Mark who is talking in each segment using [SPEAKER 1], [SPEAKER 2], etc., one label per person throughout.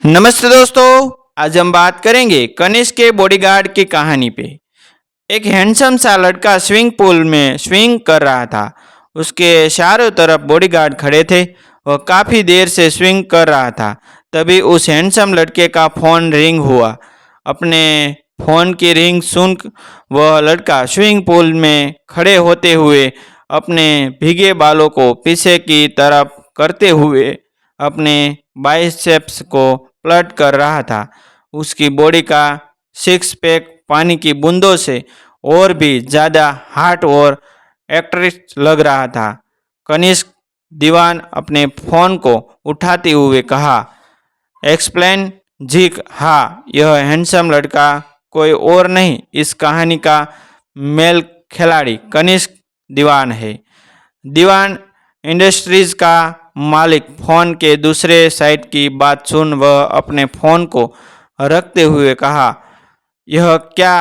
[SPEAKER 1] नमस्ते दोस्तों। आज हम बात करेंगे कनिष्क के बॉडीगार्ड की कहानी पे। एक हैंडसम सा लड़का स्विमिंग पूल में स्विंग कर रहा था। उसके चारों तरफ बॉडीगार्ड खड़े थे। वह काफ़ी देर से स्विंग कर रहा था। तभी उस हैंडसम लड़के का फ़ोन रिंग हुआ। अपने फ़ोन की रिंग सुन वह लड़का स्विमिंग पूल में खड़े होते हुए अपने भीगे बालों को पीछे की तरफ करते हुए अपने बाइसेप्स को फ्लर्ट कर रहा था। उसकी बॉडी का सिक्स पैक पानी की बूंदों से और भी ज़्यादा हॉट और एक्ट्रेस लग रहा था। कनिष्क दीवान अपने फ़ोन को उठाते हुए कहा, एक्सप्लेन जीक। हाँ, यह हैंडसम लड़का कोई और नहीं, इस कहानी का मेल खिलाड़ी कनिष्क दीवान है। दीवान इंडस्ट्रीज का मालिक फ़ोन के दूसरे साइड की बात सुन वह अपने फ़ोन को रखते हुए कहा, यह क्या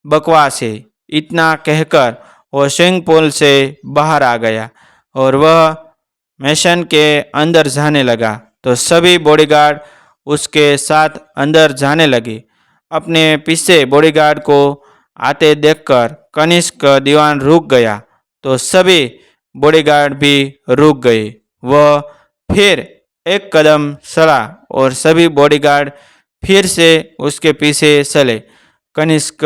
[SPEAKER 1] बकवास है। इतना कहकर वह स्विमिंग पूल से बाहर आ गया और वह मैशन के अंदर जाने लगा तो सभी बॉडीगार्ड उसके साथ अंदर जाने लगे। अपने पीछे बॉडीगार्ड को आते देखकर कनिष्क दीवान रुक गया तो सभी बॉडीगार्ड भी रुक गए। वह फिर एक कदम चला और सभी बॉडीगार्ड फिर से उसके पीछे चले। कनिष्क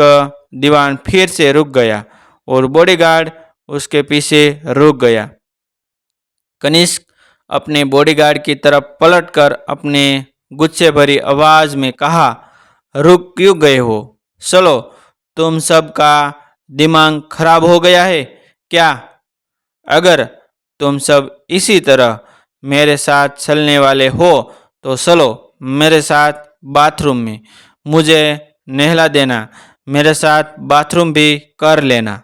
[SPEAKER 1] दीवान फिर से रुक गया और बॉडीगार्ड उसके पीछे रुक गया। कनिष्क अपने बॉडीगार्ड की तरफ पलटकर अपने गुस्से भरी आवाज में कहा, रुक क्यों गए हो? चलो, तुम सब का दिमाग खराब हो गया है क्या? अगर तुम सब इसी तरह मेरे साथ चलने वाले हो तो चलो मेरे साथ बाथरूम में, मुझे नहला देना, मेरे साथ बाथरूम भी कर लेना।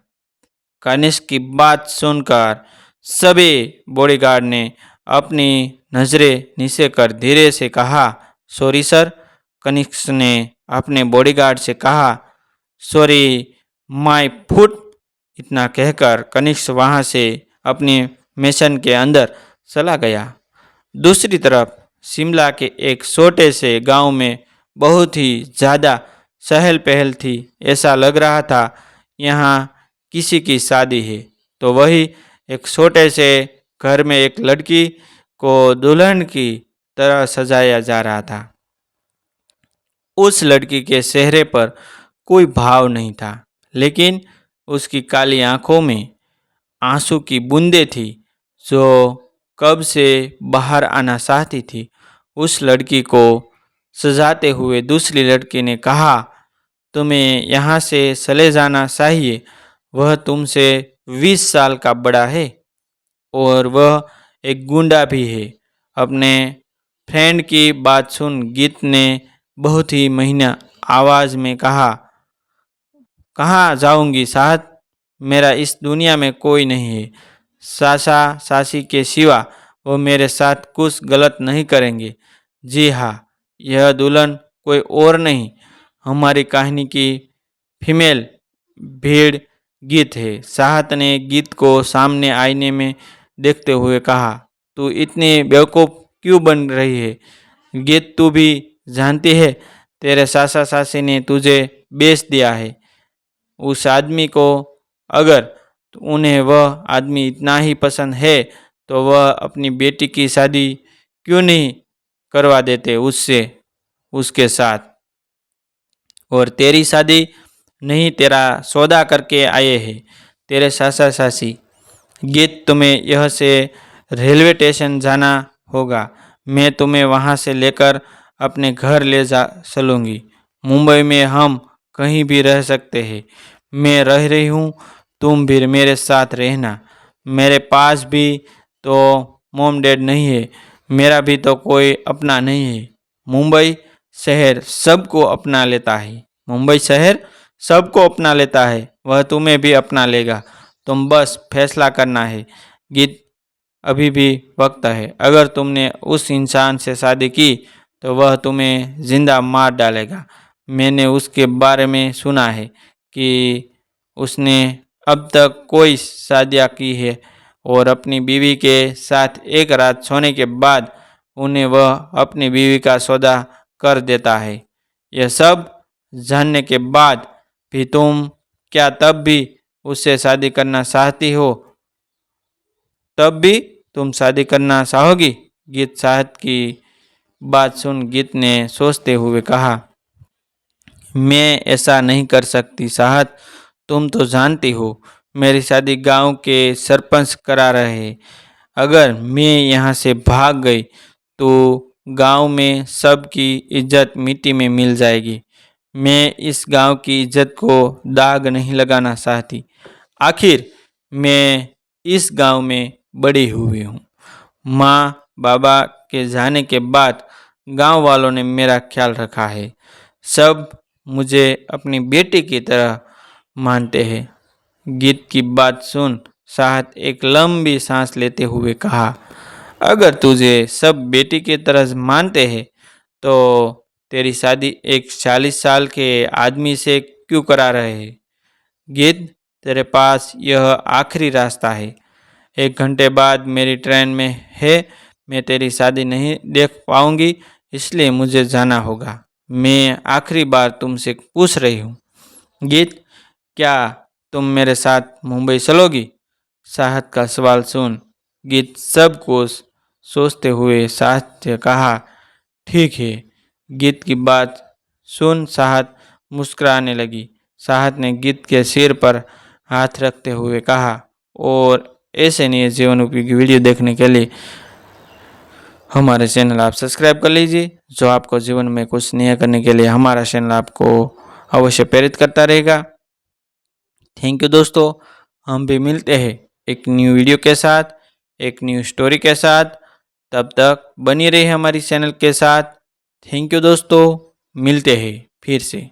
[SPEAKER 1] कनिष्क की बात सुनकर सभी बॉडीगार्ड ने अपनी नज़रें नीचे कर धीरे से कहा, सॉरी सर। कनिष्क ने अपने बॉडीगार्ड से कहा, सॉरी माय फुट। इतना कहकर कनिष्क वहाँ से अपनी मिशन के अंदर चला गया। दूसरी तरफ शिमला के एक छोटे से गांव में बहुत ही ज़्यादा चहल पहल थी। ऐसा लग रहा था यहाँ किसी की शादी है। तो वही एक छोटे से घर में एक लड़की को दुल्हन की तरह सजाया जा रहा था। उस लड़की के चेहरे पर कोई भाव नहीं था, लेकिन उसकी काली आंखों में आंसू की बूंदें थी जो कब से बाहर आना चाहती थी। उस लड़की को सजाते हुए दूसरी लड़की ने कहा, तुम्हें यहाँ से चले जाना चाहिए। वह तुमसे 20 साल का बड़ा है और वह एक गुंडा भी है। अपने फ्रेंड की बात सुन गीत ने बहुत ही महीना आवाज़ में कहा, कहाँ जाऊंगी साहब, मेरा इस दुनिया में कोई नहीं है। सासा सासी के सिवा वो मेरे साथ कुछ गलत नहीं करेंगे। जी हाँ, यह दुल्हन कोई और नहीं, हमारी कहानी की फीमेल भीड़ गीत है। साहत ने गीत को सामने आईने में देखते हुए कहा, तू इतनी बेवकूफ़ क्यों बन रही है? गीत, तू भी जानती है तेरे सासा सासी ने तुझे बेच दिया है उस आदमी को। अगर उन्हें वह आदमी इतना ही पसंद है तो वह अपनी बेटी की शादी क्यों नहीं करवा देते उससे, उसके साथ। और तेरी शादी नहीं, तेरा सौदा करके आए हैं तेरे सासा सासी। गीत, तुम्हें यह से रेलवे स्टेशन जाना होगा। मैं तुम्हें वहाँ से लेकर अपने घर ले जा चलूँगी। मुंबई में हम कहीं भी रह सकते हैं। मैं रह रही हूँ, तुम भी मेरे साथ रहना। मेरे पास भी तो मॉम डैड नहीं है, मेरा भी तो कोई अपना नहीं है। मुंबई शहर सबको अपना लेता है। मुंबई शहर सबको अपना लेता है, वह तुम्हें भी अपना लेगा। तुम बस फैसला करना है। गीत, अभी भी वक्त है। अगर तुमने उस इंसान से शादी की तो वह तुम्हें जिंदा मार डालेगा। मैंने उसके बारे में सुना है कि उसने अब तक कोई शादियाँ की है और अपनी बीवी के साथ एक रात सोने के बाद उन्हें वह अपनी बीवी का सौदा कर देता है। यह सब जानने के बाद भी तुम क्या तब भी उससे शादी करना चाहती हो? तब भी तुम शादी करना चाहोगी? गीत साहत की बात सुन गीत ने सोचते हुए कहा, मैं ऐसा नहीं कर सकती साहत, तुम तो जानती हो मेरी शादी गांव के सरपंच करा रहे हैं। अगर मैं यहाँ से भाग गई तो गांव में सबकी इज्जत मिट्टी में मिल जाएगी। मैं इस गांव की इज्जत को दाग नहीं लगाना चाहती। आखिर मैं इस गांव में बड़ी हुई हूँ। माँ बाबा के जाने के बाद गांव वालों ने मेरा ख्याल रखा है। सब मुझे अपनी बेटी की तरह मानते हैं। गीत की बात सुन साहत एक लंबी सांस लेते हुए कहा, अगर तुझे सब बेटी की तरह मानते हैं तो तेरी शादी एक 40 साल के आदमी से क्यों करा रहे हैं? गीत, तेरे पास यह आखिरी रास्ता है। 1 घंटे बाद मेरी ट्रेन में है। मैं तेरी शादी नहीं देख पाऊंगी, इसलिए मुझे जाना होगा। मैं आखिरी बार तुमसे पूछ रही हूँ, गीत, क्या तुम मेरे साथ मुंबई चलोगी? साहत का सवाल सुन गीत सब कुछ सोचते हुए साहत से कहा, ठीक है। गीत की बात सुन साहत मुस्कुराने लगी। साहत ने गीत के सिर पर हाथ रखते हुए कहा, और ऐसे नए जीवन उपयोगी वीडियो देखने के लिए हमारे चैनल आप सब्सक्राइब कर लीजिए, जो आपको जीवन में कुछ नया करने के लिए हमारा चैनल आपको अवश्य प्रेरित करता रहेगा। थैंक यू दोस्तों, हम भी मिलते हैं एक न्यू वीडियो के साथ, एक न्यू स्टोरी के साथ। तब तक बनी रही हमारी चैनल के साथ। थैंक यू दोस्तों, मिलते हैं फिर से।